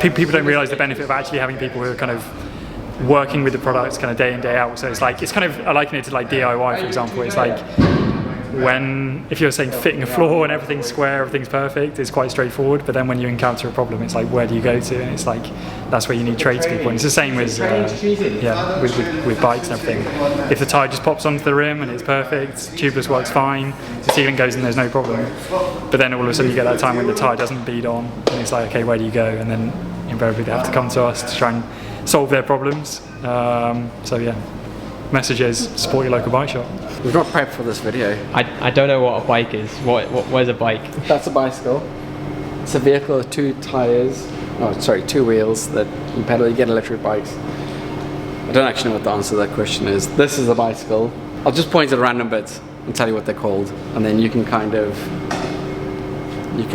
people don't realise the benefit of actually having people who are kind of working with the products kind of day in, day out. So it's like, it's kind of, I liken it to like DIY, for example. It's like, if you're saying fitting a floor and everything's square, everything's perfect, it's quite straightforward, but then when you encounter a problem, it's like, where do you go to? And it's like, that's where you need tradespeople. And it's the same with bikes and everything. If the tyre just pops onto the rim and it's perfect, tubeless works fine, the sealant goes in, there's no problem. But then all of a sudden you get that time when the tyre doesn't bead on, and it's like, okay, where do you go? And then invariably they have to come to us to try and solve their problems. So yeah, message is, support your local bike shop. We've not prepped for this video. I don't know what a bike is. Where's a bike? That's a bicycle. It's a vehicle with 2 tires. Oh, sorry, 2 wheels that you pedal. You get electric bikes. I don't actually know what the answer to that question is. This is a bicycle. I'll just point at random bits and tell you what they're called, and then you can kind of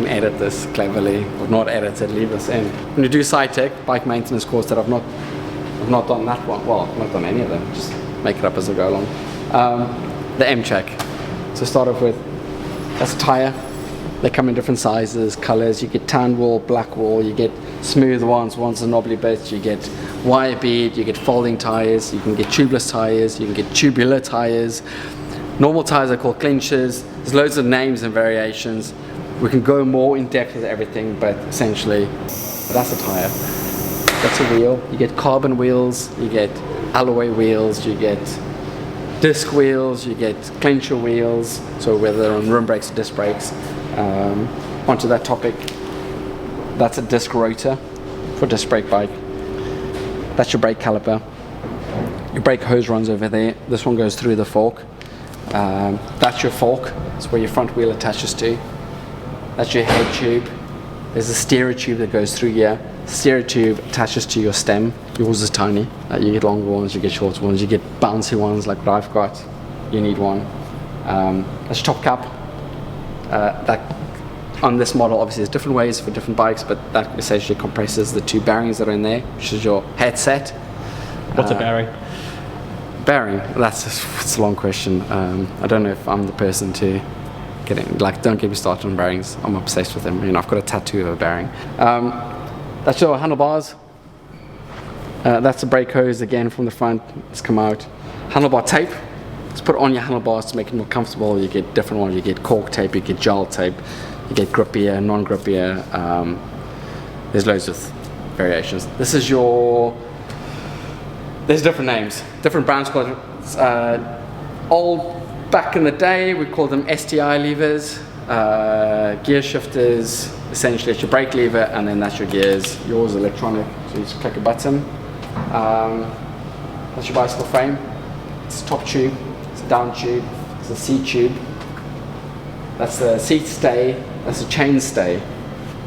edit this cleverly, or not edit it, leave this in. When you do SciTech, bike maintenance course, that I've not done that one. Well, I've not done any of them. Just make it up as I go along. The M check. So start off with, that's a tire. They come in different sizes, colors. You get tan wall, black wall. You get smooth ones are knobbly bits. You get wire bead. You get folding tires. You can get tubeless tires. You can get tubular tires. Normal tires are called clinchers. There's loads of names and variations. We can go more in depth with everything, but essentially, that's a tire. That's a wheel. You get carbon wheels. You get alloy wheels. You get disc wheels, you get clincher wheels, so whether they're on rim brakes or disc brakes. Onto that topic, that's a disc rotor for disc brake bike. That's your brake caliper. Your brake hose runs over there. This one goes through the fork. That's your fork. It's where your front wheel attaches to. That's your head tube. There's a steerer tube that goes through here. Steerer tube attaches to your stem. Yours is tiny. You get longer ones, you get shorter ones, you get bouncy ones like what I've got. You need one. That's your top cap. That on this model, obviously there's different ways for different bikes, but that essentially compresses the 2 bearings that are in there, which is your headset. What's a bearing? Bearing, it's a long question. I don't know if I'm the person to get in. Like, don't get me started on bearings. I'm obsessed with them. You know, I've got a tattoo of a bearing. That's your handlebars. That's a brake hose again from the front. It's come out. Handlebar tape. It's put on your handlebars to make it more comfortable. You get different ones. You get cork tape. You get gel tape. You get grippier, non-grippier. There's loads of variations. This is your. There's different names. Different brands called it. Back in the day, we called them STI levers. Gear shifters. Essentially, it's your brake lever, and then that's your gears. Yours is electronic, so you just click a button. That's your bicycle frame. It's a top tube, it's a down tube, it's a seat tube. That's the seat stay, that's a chain stay.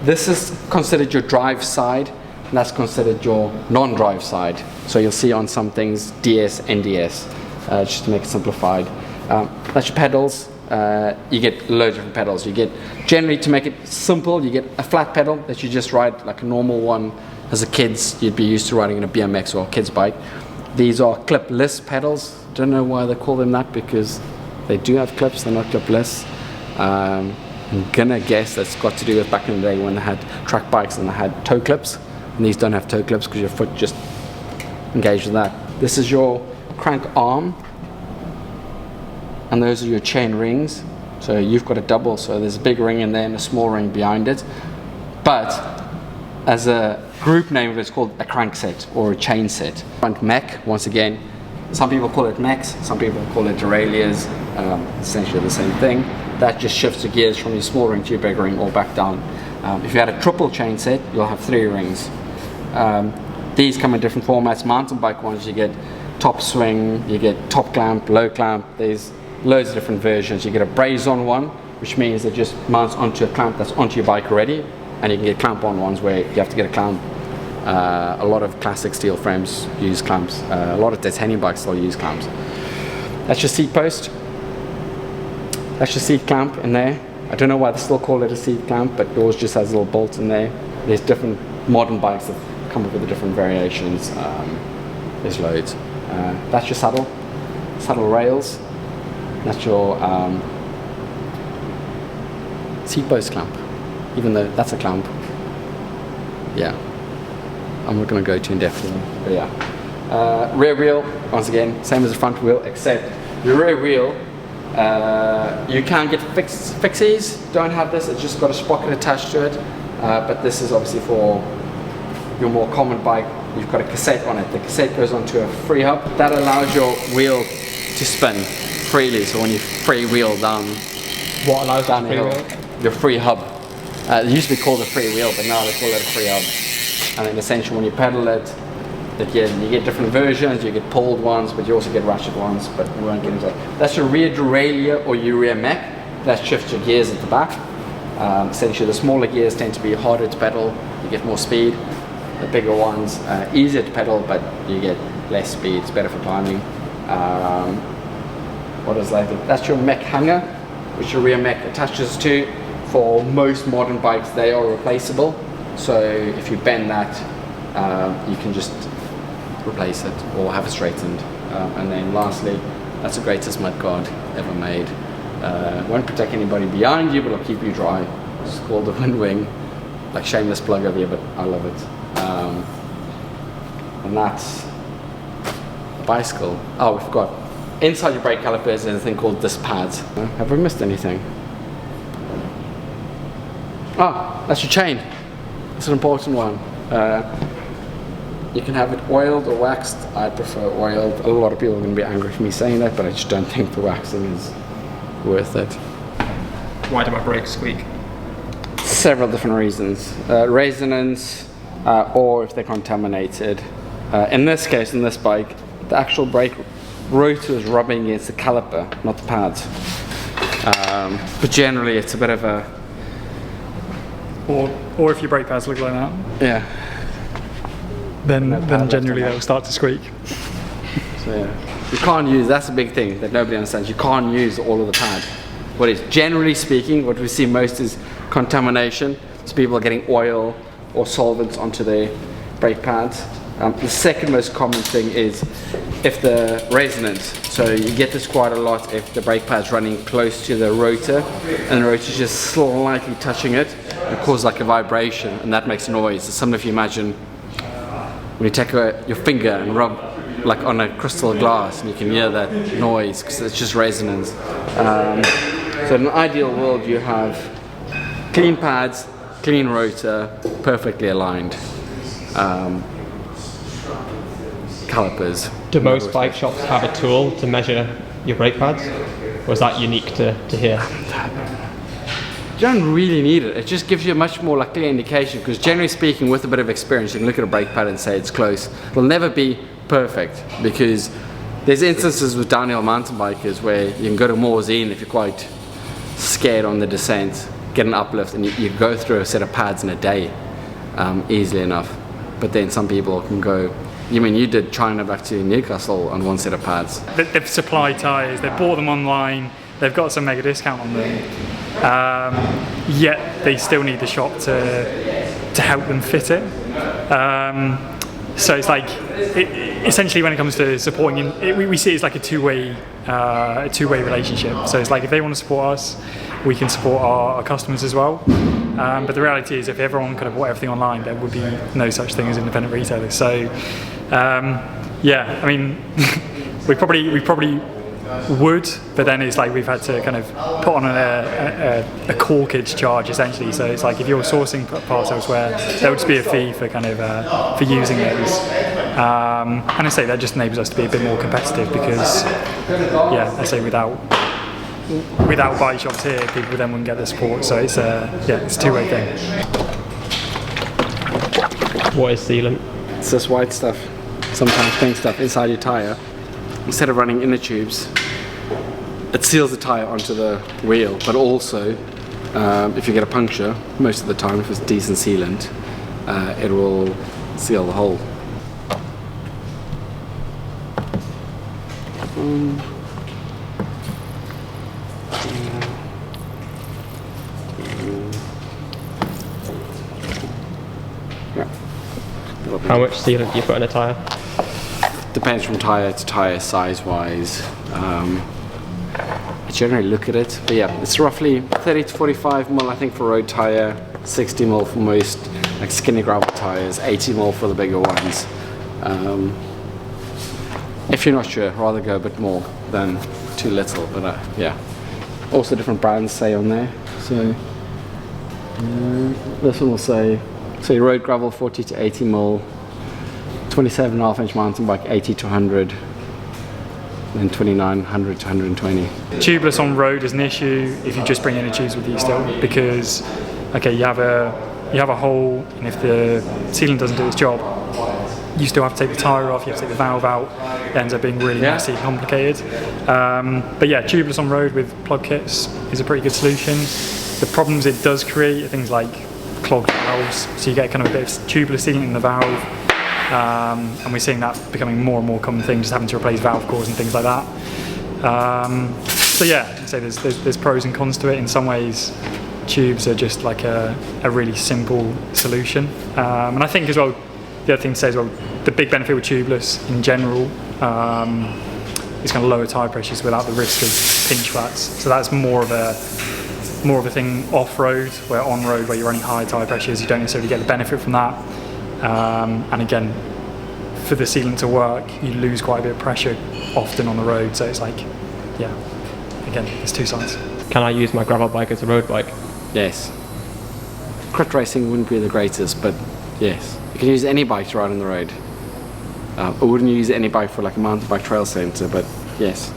This is considered your drive side, and that's considered your non-drive side. So you'll see on some things DS, NDS, just to make it simplified. That's your pedals. You get loads of different pedals. You get, generally, to make it simple, you get a flat pedal that you just ride like a normal one. As a kids, you'd be used to riding in a BMX or a kid's bike. These are clipless pedals. Don't know why they call them that, because they do have clips, they're not clipless. I'm gonna guess that's got to do with back in the day when they had track bikes and they had toe clips. And these don't have toe clips because your foot just engaged with that. This is your crank arm. And those are your chain rings. So you've got a double, so there's a big ring in there and a small ring behind it. But as a group name, it's called a crank set or a chain set. Front mech, once again, some people call it mechs, some people call it derailleurs, essentially the same thing. That just shifts the gears from your small ring to your big ring or back down. If you had a triple chain set, you'll have 3 rings. These come in different formats. Mountain bike ones, you get top swing, you get top clamp, low clamp. There's loads of different versions. You get a braze-on one, which means it just mounts onto a clamp that's onto your bike already, and you can get clamp-on ones where you have to get a clamp. A lot of classic steel frames use clamps. A lot of titanium bikes still use clamps. That's your seat post. That's your seat clamp in there. I don't know why they still call it a seat clamp, but yours just has a little bolt in there. There's different modern bikes that come up with the different variations. There's loads. That's your saddle rails. That's your seat post clamp, even though that's a clamp. Yeah. I'm not going to go too in depth in it, but yeah. Rear wheel, once again, same as the front wheel, except the rear wheel, you can get fixies, don't have this, it's just got a sprocket attached to it, but this is obviously for your more common bike. You've got a cassette on it. The cassette goes onto a free hub. That allows your wheel to spin freely, so when you free wheel down, What allows that free downhill, wheel? your free hub. It used to be called a free wheel, but now they call it a free hub. And then essentially when you pedal it, you get different versions, you get pulled ones, but you also get ratchet ones, but we won't get into that. That's your rear derailleur or your rear mech. That shifts your gears at the back. Essentially the smaller gears tend to be harder to pedal, you get more speed. The bigger ones, easier to pedal, but you get less speed, it's better for climbing. What is that? That's your mech hanger, which your rear mech attaches to. For most modern bikes, they are replaceable. So if you bend that, you can just replace it or have it straightened. And then lastly, that's the greatest mud guard ever made. Won't protect anybody behind you, but it'll keep you dry. It's called the Wind Wing. Like shameless plug over here, but I love it. And that's a bicycle. Oh, we forgot. Inside your brake calipers is a thing called disc pads. Have we missed anything? Ah, that's your chain. It's an important one. You can have it oiled or waxed. I prefer oiled. A lot of people are going to be angry for me saying that, but I just don't think the waxing is worth it. Why do my brakes squeak? Several different reasons. Resonance, or if they're contaminated. In this case, in this bike, the actual brake rotor is rubbing against the caliper, not the pads. But generally it's a bit of a... Or if your brake pads look like that, Yeah. then generally they'll start to squeak. So yeah. You can't use, that's a big thing that nobody understands, you can't use all of the pad. What is, generally speaking, what we see most is contamination. So people are getting oil or solvents onto their brake pads. The second most common thing is if the resonance, so you get this quite a lot if the brake pad's running close to the rotor and the rotor's just slightly touching it, it causes like a vibration and that makes noise. It's similar if you imagine when you take your finger and rub like on a crystal glass and you can hear that noise because it's just resonance. So in an ideal world you have clean pads, clean rotor, perfectly aligned. Calipers. Do most bike shops have a tool to measure your brake pads? Or is that unique to here? You don't really need it. It just gives you a much more like clear indication because generally speaking with a bit of experience you can look at a brake pad and say it's close. It'll never be perfect because there's instances with downhill mountain bikers where you can go to Morzine if you're quite scared on the descent, get an uplift and you go through a set of pads in a day easily enough. But then some people can go, you mean you did China back to Newcastle on one set of pads? They've supplied tyres, they've bought them online, they've got some mega discount on them, yet they still need the shop to help them fit it. So it's like, essentially when it comes to supporting, we see it as like a two-way relationship. So it's like if they want to support us, we can support our customers as well. But the reality is if everyone kind of bought everything online, there would be no such thing as independent retailers. So yeah, I mean, we probably would, but then it's like we've had to kind of put on a corkage charge essentially. So it's like if you're sourcing parts elsewhere, there would just be a fee for kind of for using those. And I say that just enables us to be a bit more competitive because, yeah, I say without bike shops here, people then wouldn't get the support. So it's it's a two-way thing. What is sealant? It's this white stuff, sometimes pink stuff inside your tyre. Instead of running inner tubes, it seals the tyre onto the wheel, but also if you get a puncture, most of the time if it's decent sealant, it will seal the hole. How much sealant do you put in a tyre? Depends from tyre to tyre size wise. I generally look at it, but yeah, it's roughly 30 to 45 mil I think for road tyre, 60 mil for most like skinny gravel tires, 80mm for the bigger ones. If you're not sure, rather go a bit more than too little, but yeah. Also different brands say on there. So this one will say, road gravel 40 to 80mm, 27.5 inch mountain bike 80 to 100, and 2900 to 120. Tubeless on road is an issue if you just bring any tubes with you still, because okay, you have a hole, and if the sealant doesn't do its job, you still have to take the tyre off, you have to take the valve out. It ends up being really messy, complicated. But yeah, tubeless on road with plug kits is a pretty good solution. The problems it does create are things like clogged valves, so you get kind of a bit of tubular sealant in the valve, and we're seeing that becoming more and more common thing, just having to replace valve cores and things like that. So yeah, I'd say there's pros and cons to it. In some ways, tubes are just like a really simple solution, and I think as well, the other thing to say as well, the big benefit with tubeless in general is kind of lower tyre pressures without the risk of pinch flats. So that's more of a thing off-road, where on-road, where you're running high tyre pressures, you don't necessarily get the benefit from that. And again, for the sealant to work, you lose quite a bit of pressure often on the road. So it's like, yeah, again, there's two sides. Can I use my gravel bike as a road bike? Yes. Crit racing wouldn't be the greatest, but yes. You can use any bike to ride on the road. I wouldn't use any bike for like a mountain bike trail centre, but yes.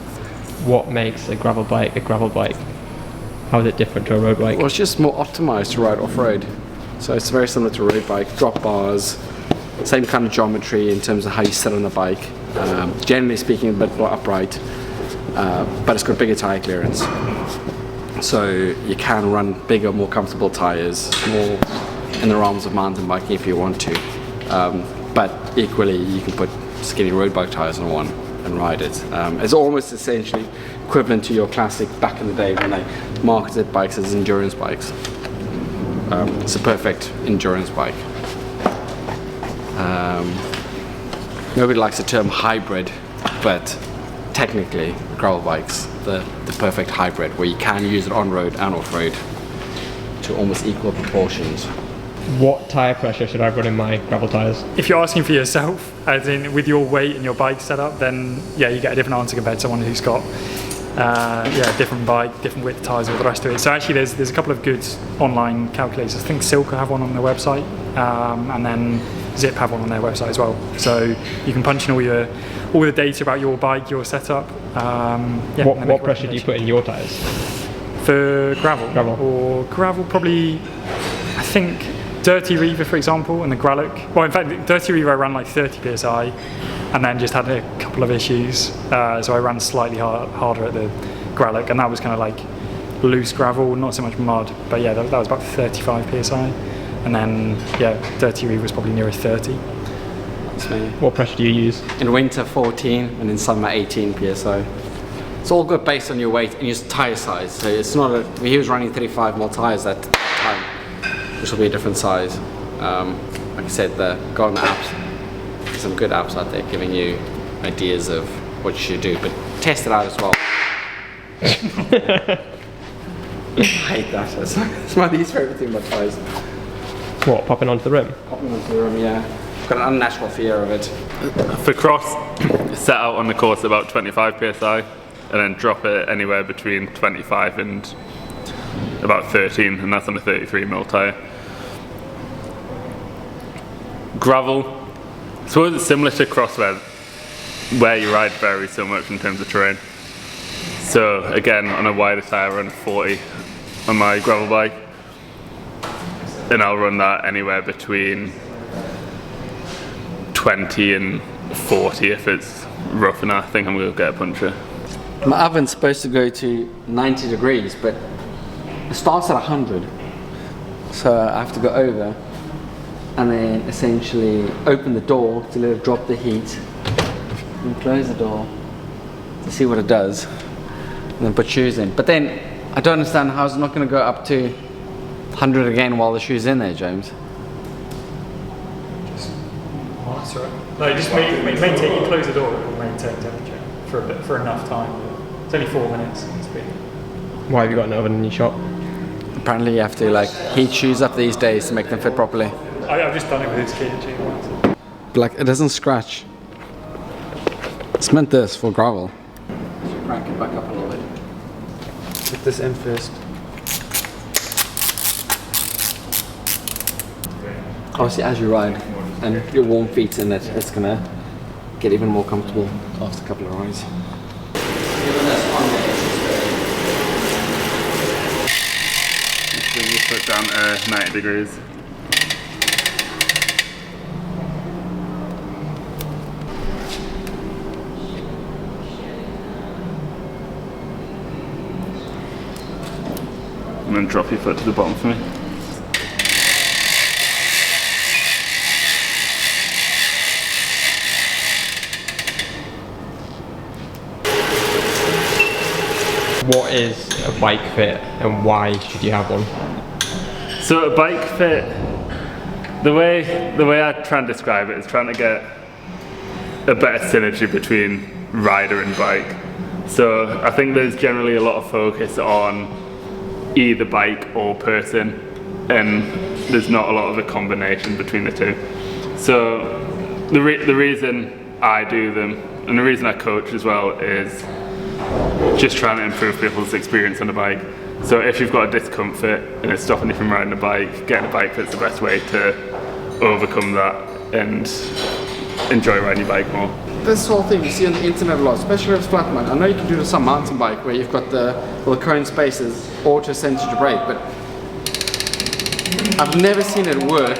What makes a gravel bike a gravel bike? How is it different to a road bike? Well, it's just more optimised to ride off-road. So it's very similar to a road bike. Drop bars, same kind of geometry in terms of how you sit on the bike. Generally speaking, a bit more upright, but it's got bigger tyre clearance. So you can run bigger, more comfortable tyres, more in the realms of mountain biking if you want to. But equally, you can put skinny road bike tyres on one and ride it. It's almost essentially equivalent to your classic back in the day when they marketed bikes as endurance bikes. It's a perfect endurance bike. Nobody likes the term hybrid, but technically gravel bikes, the perfect hybrid where you can use it on road and off road to almost equal proportions. What tyre pressure should I run in my gravel tyres? If you're asking for yourself, as in with your weight and your bike setup, then yeah, you get a different answer compared to someone who's got different bike, different width tyres, all the rest of it. So actually there's a couple of good online calculators. I think Silk have one on their website, and then Zip have one on their website as well. So you can punch in all the data about your bike, your setup. What pressure do you put in your tyres? For gravel? Or gravel, probably, I think Dirty Reaver, for example, and the Gralloch. Well, in fact, Dirty Reaver I ran like 30 psi, and then just had a couple of issues. So I ran slightly harder at the Gralloch, and that was kind of like loose gravel, not so much mud. But yeah, that was about 35 psi. And then, yeah, Dirty Reaver was probably nearer 30. That's me. What pressure do you use? In winter 14, and in summer 18 psi. It's all good based on your weight and your tyre size. So it's not he was running 35mm tyres at the time, which will be a different size. Like I said, go on the apps. There's some good apps out there giving you ideas of what you should do, but test it out as well. I hate that. It's my least favourite thing about tyres. What, popping onto the rim? Popping onto the rim, yeah. I've got an unnatural fear of it. For cross, set out on the course about 25 psi, and then drop it anywhere between 25 and about 13, and that's on a 33mm tyre. Gravel, I suppose it's similar to cross where you ride varies so much in terms of terrain. So again, on a wider tyre, I run 40 on my gravel bike, and I'll run that anywhere between 20 and 40 if it's rough enough. I think I'm going to get a puncture. My oven's supposed to go to 90 degrees, but it starts at 100. So I have to go over and then essentially open the door to let it drop the heat and close the door to see what it does, and then put shoes in. But then I don't understand how it's not going to go up to 100 again while the shoe's in there, James. No, just maintain. You close the door, it will maintain temperature for enough time. It's only 4 minutes. Why have you got an oven in your shop? Apparently you have to like heat shoes up these days to make them fit properly. I've just done it with this kit. Like, it doesn't scratch. It's meant this for gravel. So crank it back up a little bit. Put this in first. Obviously, as you ride and your warm feet in it, it's gonna get even more comfortable after a couple of rides. Bring your foot down to 90 degrees. And then drop your foot to the bottom for me. What is a bike fit and why should you have one? So a bike fit, the way I try and describe it is trying to get a better synergy between rider and bike. So I think there's generally a lot of focus on either bike or person, and there's not a lot of a combination between the two. So the reason I do them, and the reason I coach as well, is just trying to improve people's experience on the bike. So if you've got a discomfort and it's stopping you from riding a bike, getting a bike fit's the best way to overcome that and enjoy riding your bike more. This whole thing you see on the internet a lot, especially with flat mount. I know you can do this on mountain bike where you've got the cone spaces auto centered brake, but I've never seen it work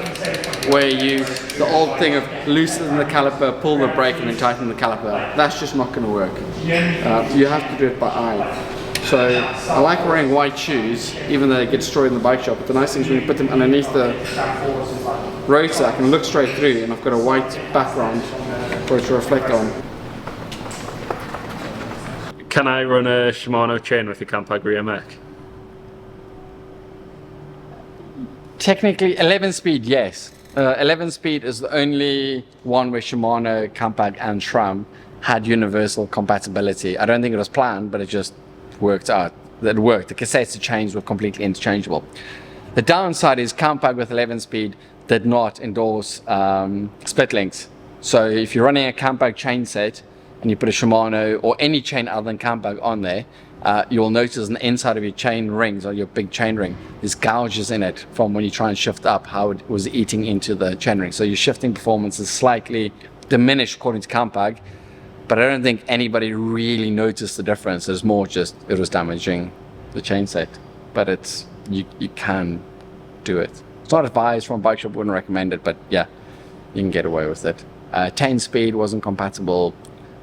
where the old thing of loosen the caliper, pull the brake and then tighten the caliper. That's just not going to work. You have to do it by eye. So I like wearing white shoes, even though they get destroyed in the bike shop. But the nice thing is when you put them underneath the rotor, I can look straight through, and I've got a white background for it to reflect on. Can I run a Shimano chain with a Campag rear mech? Technically 11 speed, yes. 11 speed is the only one where Shimano, Campag and SRAM had universal compatibility. I don't think it was planned, but it just worked out. That worked. The cassettes and chains were completely interchangeable. The downside is Campag with 11 speed did not endorse split links. So if you're running a Campag chain set and you put a Shimano or any chain other than Campag on there, you'll notice on the inside of your chain rings, or your big chain ring, there's gouges in it from when you try and shift up, how it was eating into the chain ring. So your shifting performance is slightly diminished according to Campag, but I don't think anybody really noticed the difference. It's more just it was damaging the chain set. But it's you can do it. It's not advised from a bike shop, wouldn't recommend it, but yeah, you can get away with it. 10 speed wasn't compatible,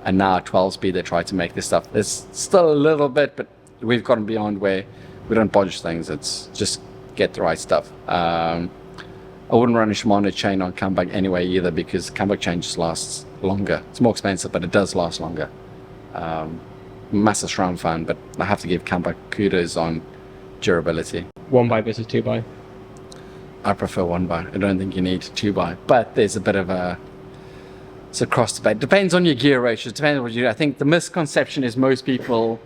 and now 12 speed they try to make this stuff. There's still a little bit, but we've gotten beyond where we don't bodge things. It's just get the right stuff. I wouldn't run a Shimano chain on Campag anyway either, because Campag chain just lasts longer. It's more expensive, but it does last longer. Massive SRAM fan, but I have to give Campag kudos on durability. 1x versus 2x? I prefer 1x. I don't think you need 2x, but there's a bit of it's a cross debate. Depends on your gear ratios, depends on what you do. I think the misconception is most people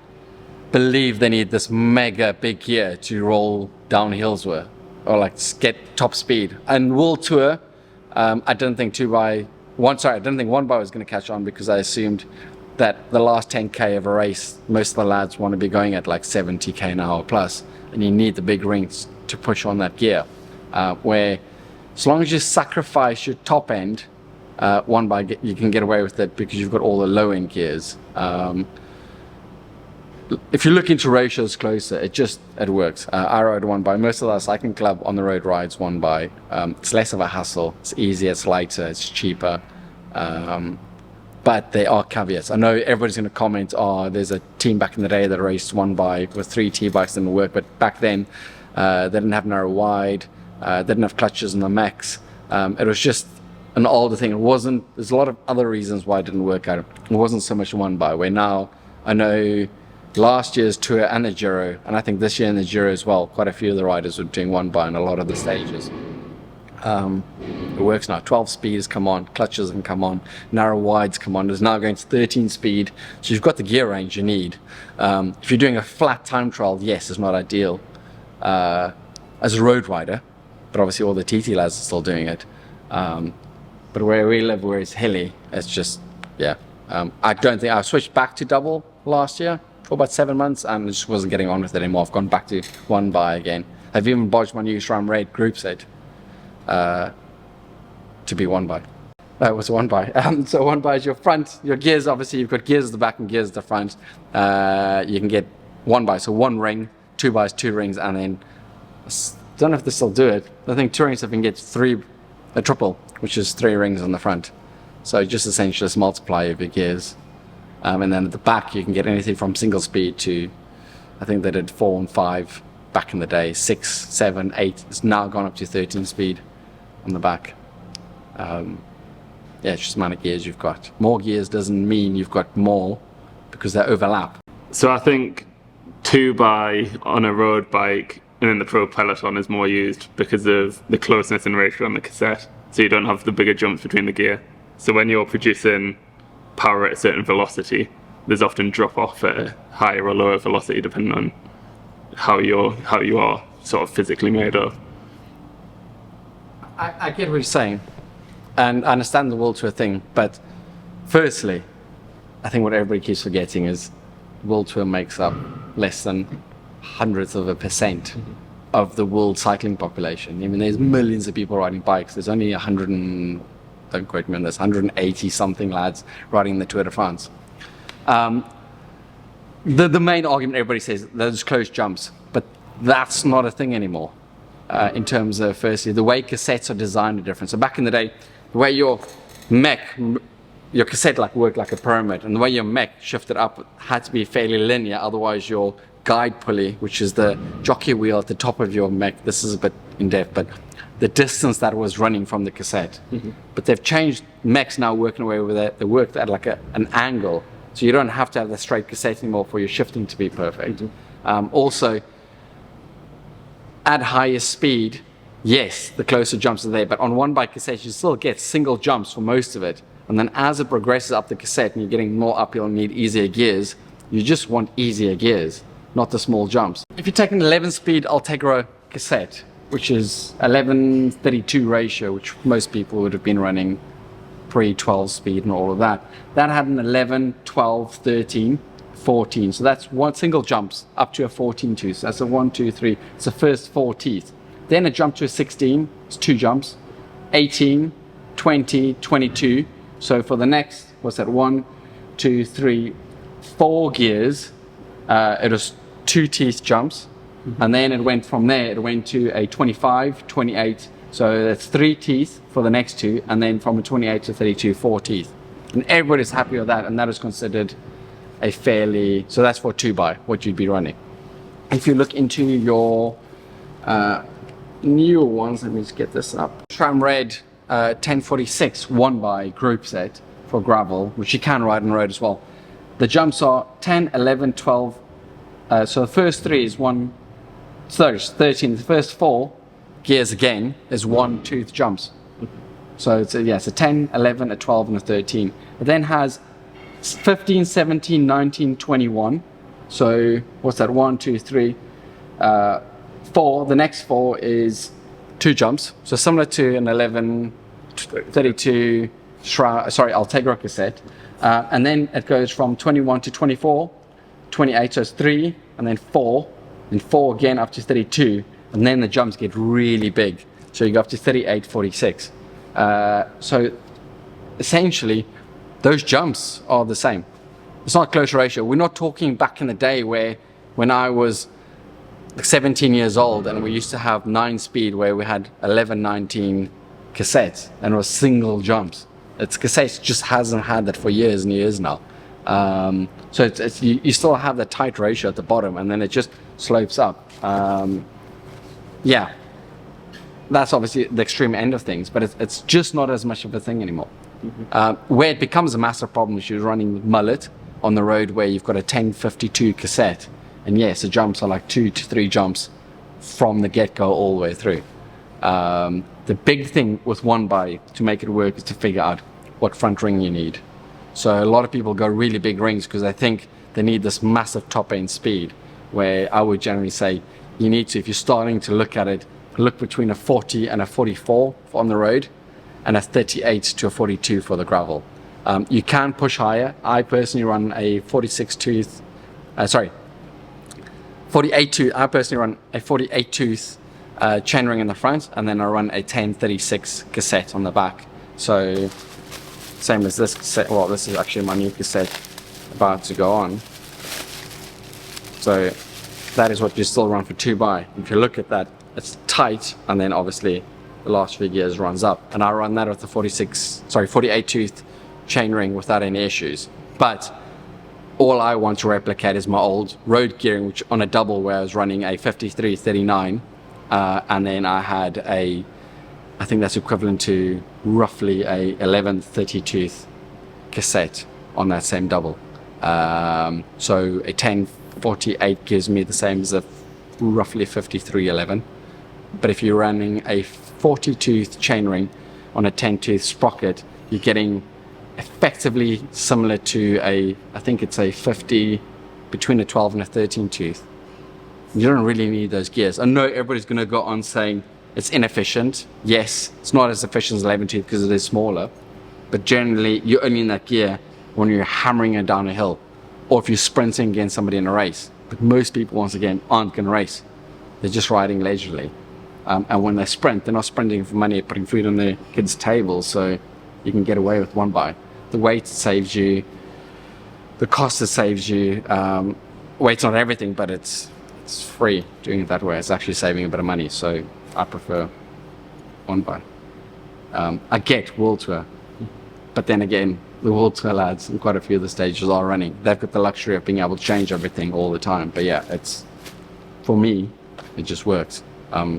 believe they need this mega big gear to roll down hills with, or like get top speed. And World Tour, I didn't think 1x was going to catch on, because I assumed that the last 10k of a race, most of the lads want to be going at like 70k an hour plus, and you need the big rings to push on that gear. Where as long as you sacrifice your top end, 1x you can get away with it, because you've got all the low end gears. If you look into ratios closer, it works. I ride 1x. Most of our cycling club on the road rides 1x. It's less of a hassle. It's easier. It's lighter. It's cheaper. But there are caveats. I know everybody's going to comment, there's a team back in the day that raced 1x with 3 T-bikes, didn't work. But back then, they didn't have narrow wide. They didn't have clutches in the max. It was just an older thing. There's a lot of other reasons why it didn't work out. It wasn't so much 1x, where now I know last year's Tour and the Giro, and I think this year in the Giro as well, quite a few of the riders were doing 1x in a lot of the stages. It works now. 12 speeds come on, clutches can come on, narrow wides come on. There's now going to 13 speed, so you've got the gear range you need. If you're doing a flat time trial, yes, it's not ideal as a road rider, but obviously all the TT lads are still doing it. But where we live, where it's hilly, it's just, yeah. I don't think, I switched back to double last year for about 7 months and just wasn't getting on with it anymore. I've gone back to one by again. I've even bodged my new SRAM Raid group set to be one by. That was one by. So one by is your front, your gears, obviously you've got gears at the back and gears at the front. You can get one by, so one ring, two bys, two rings, and then, I don't know if they still do it. I think touring stuff you can get a triple, which is 3 rings on the front. So just essentially just multiply of your gears. And then at the back you can get anything from single speed to, I think they did 4 and 5 back in the day, 6, 7, 8. It's now gone up to 13 speed on the back. Yeah, it's just the amount of gears you've got. More gears doesn't mean you've got more because they overlap. So I think 2 by on a road bike and then the Pro Peloton is more used because of the closeness and ratio on the cassette. So you don't have the bigger jumps between the gear. So when you're producing power at a certain velocity, there's often drop off at a higher or lower velocity depending on how you are sort of physically made up. I get what you're saying, and I understand the World Tour thing, but firstly, I think what everybody keeps forgetting is World Tour makes up less than 0.1% of the world cycling population. I mean, there's millions of people riding bikes. There's only 100 and, don't quote me on this, 180 something lads riding the Tour de France. The main argument everybody says, those closed jumps, but that's not a thing anymore. In terms of, firstly, the way cassettes are designed are different. So back in the day, the way your cassette worked like a pyramid, and the way your mech shifted up had to be fairly linear, otherwise your guide pulley, which is the jockey wheel at the top of your mech, this is a bit in depth, but the distance that was running from the cassette. But they've changed, mechs now working away with it, they work at like an angle, so you don't have to have the straight cassette anymore for your shifting to be perfect. Also, at higher speed, yes, the closer jumps are there, but on one bike cassette, you still get single jumps for most of it. And then as it progresses up the cassette and you're getting more uphill and need easier gears, you just want easier gears, not the small jumps. If you take an 11-speed Altegro cassette, which is 11:32 ratio, which most people would have been running pre-12 speed and all of that, that had an 11, 12, 13, 14. So that's one single jumps up to a 14 tooth. So that's a 1, 2, 3. It's the first 4 teeth. Then a jump to a 16. It's 2 jumps. 18, 20, 22. So for the next, what's that? 1, 2, 3, 4 gears. It was 2 teeth jumps. And then it went from there. It went to a 25, 28. So that's 3 teeth for the next 2. And then from a 28 to 32, 4 teeth. And everybody's happy with that. And that is considered a fairly, so that's for 2 by what you'd be running. If you look into your newer ones, let me just get this up. SRAM Red 1046 1 by group set for gravel, which you can ride on road as well. The jumps are 10, 11, 12. So the first 3 is 13. The first 4 gears again is 1 tooth jumps. So it's a 10, 11, a 12, and a 13. It then has 15, 17, 19, 21. So what's that? 1, 2, 3, 4. The next 4 is 2 jumps. So similar to an 11, 32 Altegro cassette. And then it goes from 21 to 24, 28. So it's 3, and then 4, and 4 again up to 32. And then the jumps get really big. So you go up to 38, 46. So essentially, those jumps are the same. It's not close ratio. We're not talking back in the day when I was like 17 years old and we used to have 9-speed where we had 11, 19 cassettes and it was single jumps. It's cassettes just hasn't had that for years and years now. So you still have the tight ratio at the bottom and then it just slopes up. Yeah, that's obviously the extreme end of things, but it's just not as much of a thing anymore. Where it becomes a massive problem is you're running mullet on the road where you've got a 1052 cassette, and yes, the jumps are like 2 to 3 jumps from the get-go all the way through. The big thing with 1 by to make it work is to figure out what front ring you need. So a lot of people go really big rings because they think they need this massive top-end speed, where I would generally say you need to, if you're starting to look at it, look between a 40 and a 44 on the road. and a 38 to a 42 for the gravel. You can push higher. I personally run a 48 tooth. I personally run a 48 tooth chainring in the front, and then I run a 1036 cassette on the back. So same as this cassette. Well, this is actually my new cassette about to go on. So that is what you still run for 2x. If you look at that, it's tight, and then obviously the last few gears runs up. And I run that with the 48 tooth chainring without any issues. But all I want to replicate is my old road gearing, which on a double where I was running a 5339, and then I had I think that's equivalent to roughly a 1130 tooth cassette on that same double. So a 1048 gives me the same as a roughly 5311. But if you're running a 40 tooth chainring on a 10 tooth sprocket, you're getting effectively similar to I think it's a 50, between a 12 and a 13 tooth. You don't really need those gears. I know everybody's going to go on saying it's inefficient. Yes, it's not as efficient as 11 tooth because it is smaller, but generally you're only in that gear when you're hammering it down a hill, or if you're sprinting against somebody in a race. But most people, once again, aren't going to race. They're just riding leisurely. And when they sprint, they're not sprinting for money, putting food on their kids' tables, so you can get away with one buy. The weight saves you, the cost it saves you. Weight's not everything, but it's free doing it that way. It's actually saving a bit of money, so I prefer one buy. I get World Tour, but then again, the World Tour lads and quite a few of the stages are running. They've got the luxury of being able to change everything all the time. But yeah, it's, for me, it just works.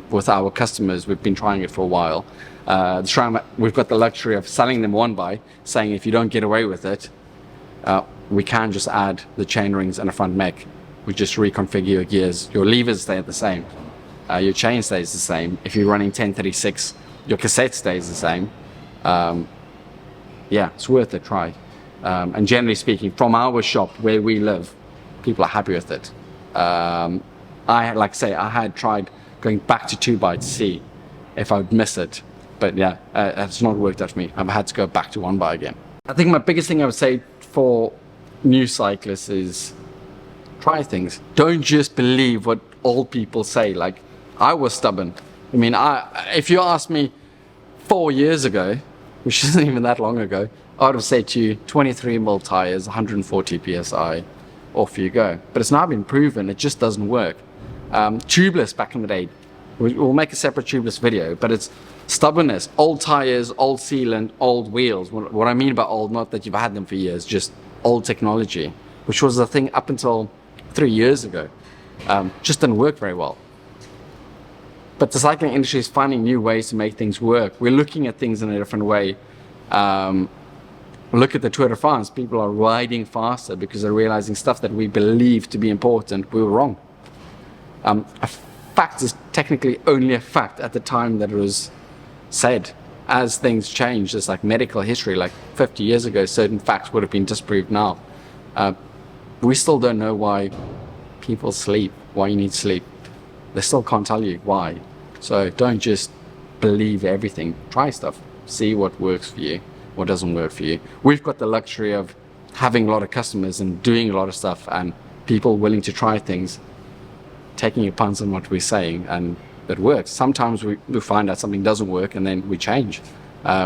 With our customers, we've been trying it for a while. We've got the luxury of selling them one buy, saying if you don't get away with it, we can just add the chain rings and a front mech. We just reconfigure your gears. Your levers stay the same. Your chain stays the same. If you're running 1036, your cassette stays the same. Yeah, it's worth a try. And generally speaking, from our shop where we live, people are happy with it. I had tried going back to 2x to see if I would miss it. But yeah, it's not worked out for me. I've had to go back to 1x again. I think my biggest thing I would say for new cyclists is try things. Don't just believe what old people say. Like, I was stubborn. I mean, if you asked me 4 years ago, which isn't even that long ago, I would have said to you, 23mm tires, 140 PSI, off you go. But it's now been proven, it just doesn't work. Tubeless back in the day, we'll make a separate tubeless video, but it's stubbornness, old tires, old sealant, old wheels. What I mean by old, not that you've had them for years, just old technology, which was the thing up until 3 years ago. Just didn't work very well. But the cycling industry is finding new ways to make things work. We're looking at things in a different way. Look at the Tour de France. People are riding faster because they're realizing stuff that we believe to be important, we were wrong. A fact is technically only a fact at the time that it was said. As things change, it's like medical history. Like 50 years ago, certain facts would have been disproved now. We still don't know why people sleep, why you need sleep. They still can't tell you why. So don't just believe everything. Try stuff. See what works for you, what doesn't work for you. We've got the luxury of having a lot of customers and doing a lot of stuff and people willing to try things, taking a punt on what we're saying, and it works. Sometimes we find out something doesn't work and then we change.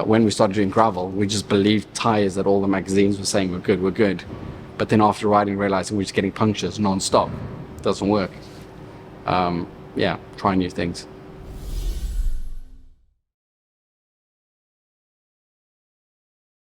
When we started doing gravel, we just believed tires that all the magazines were saying were good. But then after riding, realizing we're just getting punctures non-stop. It doesn't work. Yeah, try new things.